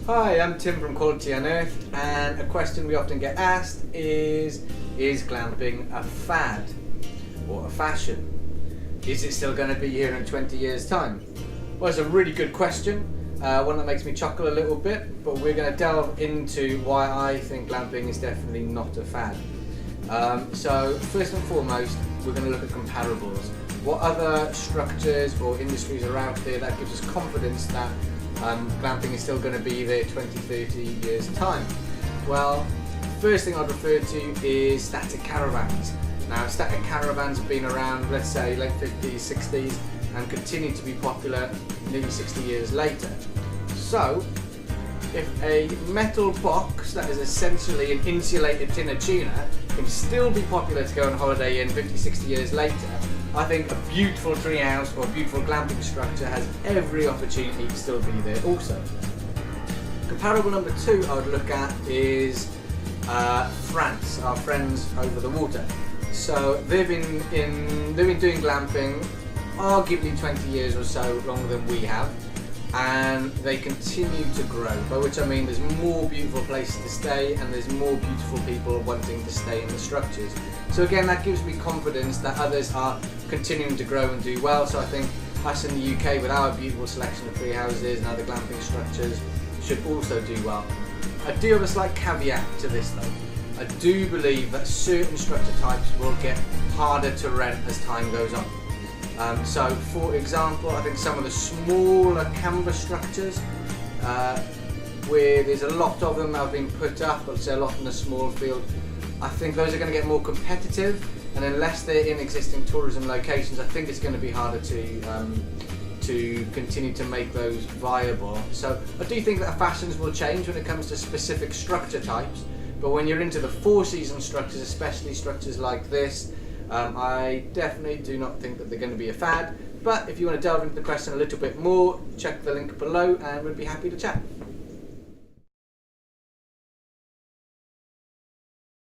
Hi, I'm Tim from Quality Unearthed, and a question we often get asked is glamping a fad or a fashion? Is it still going to be here in 20 years time? Well, it's a really good question, one that makes me chuckle a little bit, but we're going to delve into why I think glamping is definitely not a fad. So first and foremost, we're going to look at comparables. What other structures or industries are out there that gives us confidence that glamping is still going to be there 20-30 years time? Well, first thing I'd refer to is static caravans. Now, static caravans have been around, let's say, late 50s, 60s, and continue to be popular nearly 60 years later. So, if a metal box that is essentially an insulated tin of tuna can still be popular to go on holiday in 50, 60 years later, I think a beautiful treehouse or a beautiful glamping structure has every opportunity to still be there also. Comparable number two I would look at is France, our friends over the water. So they've been doing glamping arguably 20 years or so longer than we have, and they continue to grow, by which I mean there's more beautiful places to stay and there's more beautiful people wanting to stay in the structures. So again, that gives me confidence that others are continuing to grow and do well. So I think us in the UK, with our beautiful selection of free houses and other glamping structures, should also do well. I do have a slight caveat to this though. I do believe that certain structure types will get harder to rent as time goes on. So for example, I think some of the smaller canvas structures, where there's a lot of them that have been put up, let's say a lot in a small field, I think those are going to get more competitive, and unless they're in existing tourism locations, I think it's going to be harder to continue to make those viable. So I do think that fashions will change when it comes to specific structure types, but when you're into the four-season structures, especially structures like this, I definitely do not think that they're going to be a fad. But if you want to delve into the question a little bit more, check the link below and we'd be happy to chat.